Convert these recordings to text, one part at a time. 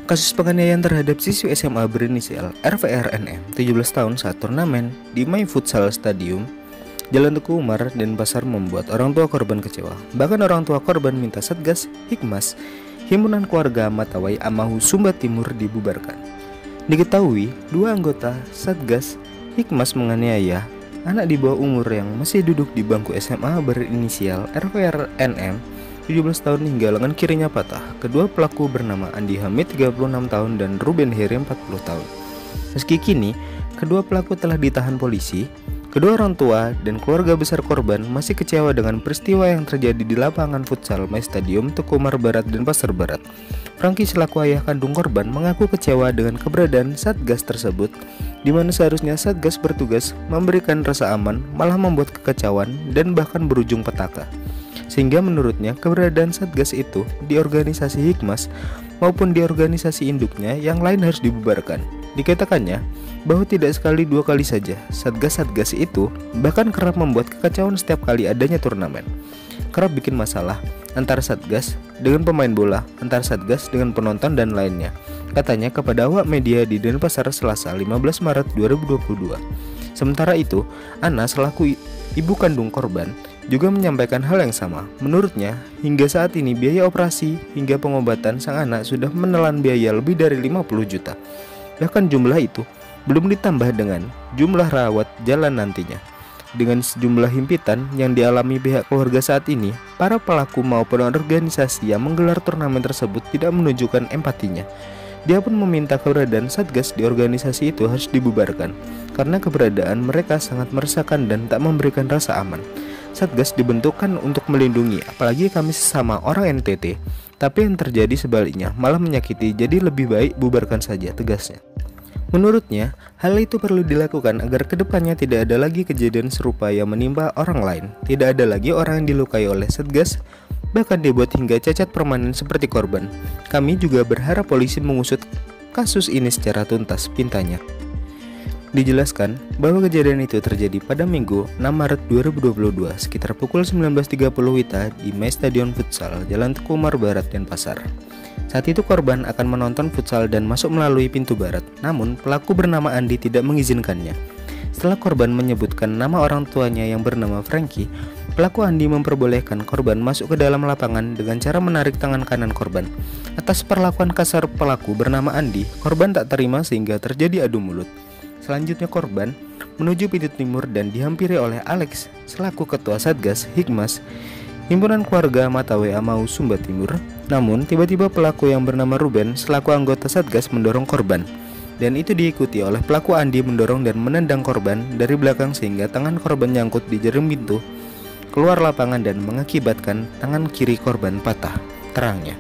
Kasus penganiayaan terhadap siswi SMA berinisial RVRNM 17 tahun saat turnamen di My Futsal Stadium Jalan Teguh Umar Denpasar membuat orang tua korban kecewa. Bahkan orang tua korban minta Satgas Hikmas Himpunan Keluarga Matawai Amahu Sumba Timur dibubarkan. Diketahui dua anggota Satgas Hikmas menganiaya anak di bawah umur yang masih duduk di bangku SMA berinisial RVRNM 17 tahun hingga lengan kirinya patah. Kedua pelaku bernama Andi Hamid 36 tahun dan Ruben Heri 40 tahun. Meski kini kedua pelaku telah ditahan polisi, kedua orang tua dan keluarga besar korban masih kecewa dengan peristiwa yang terjadi di lapangan futsal My Stadium Teguh Umar Barat dan Pasar Barat. Franky selaku ayah kandung korban mengaku kecewa dengan keberadaan Satgas tersebut, di mana seharusnya Satgas bertugas memberikan rasa aman malah membuat kekacauan dan bahkan berujung petaka. Sehingga menurutnya keberadaan Satgas itu di organisasi Hikmas maupun di organisasi induknya yang lain harus dibubarkan. Dikatakannya bahwa tidak sekali dua kali saja Satgas-Satgas itu bahkan kerap membuat kekacauan setiap kali adanya turnamen. Kerap bikin masalah antara Satgas dengan pemain bola, antara Satgas dengan penonton dan lainnya. Katanya kepada awak media di Denpasar Selasa 15 Maret 2022. Sementara itu, Ana selaku ibu kandung korban juga menyampaikan hal yang sama. Menurutnya, hingga saat ini biaya operasi hingga pengobatan sang anak sudah menelan biaya lebih dari 50 juta. Bahkan jumlah itu belum ditambah dengan jumlah rawat jalan nantinya. Dengan sejumlah himpitan yang dialami pihak keluarga saat ini, para pelaku maupun organisasi yang menggelar turnamen tersebut tidak menunjukkan empatinya. Dia pun meminta keberadaan Satgas di organisasi itu harus dibubarkan, karena keberadaan mereka sangat meresahkan dan tak memberikan rasa aman. Satgas dibentukkan untuk melindungi, apalagi kami sesama orang NTT. Tapi yang terjadi sebaliknya, malah menyakiti, jadi lebih baik bubarkan saja, tegasnya. Menurutnya, hal itu perlu dilakukan agar kedepannya tidak ada lagi kejadian serupa yang menimpa orang lain. Tidak ada lagi orang yang dilukai oleh Satgas, bahkan dibuat hingga cacat permanen seperti korban. Kami juga berharap polisi mengusut kasus ini secara tuntas, pintanya. Dijelaskan bahwa kejadian itu terjadi pada Minggu 6 Maret 2022 sekitar pukul 19.30 WITA di My Stadion Futsal Jalan Teguh Umar Barat Denpasar. Saat itu korban akan menonton futsal dan masuk melalui pintu barat, namun pelaku bernama Andi tidak mengizinkannya. Setelah korban menyebutkan nama orang tuanya yang bernama Franky, pelaku Andi memperbolehkan korban masuk ke dalam lapangan dengan cara menarik tangan kanan korban. Atas perlakuan kasar pelaku bernama Andi, korban tak terima sehingga terjadi adu mulut. Selanjutnya korban menuju pintu timur dan dihampiri oleh Alex selaku ketua Satgas Hikmas Himpunan Keluarga Matawai Amahu Sumba Timur. Namun tiba-tiba pelaku yang bernama Ruben selaku anggota Satgas mendorong korban, dan itu diikuti oleh pelaku Andi mendorong dan menendang korban dari belakang sehingga tangan korban nyangkut di jarum pintu keluar lapangan dan mengakibatkan tangan kiri korban patah, terangnya.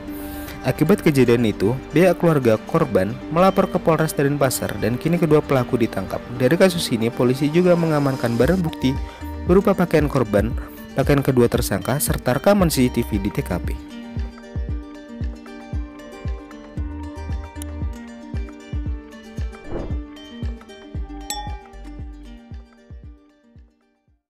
Akibat kejadian itu, pihak keluarga korban melapor ke Polres Denpasar dan kini kedua pelaku ditangkap. Dari kasus ini, polisi juga mengamankan barang bukti berupa pakaian korban, pakaian kedua tersangka, serta rekaman CCTV di TKP.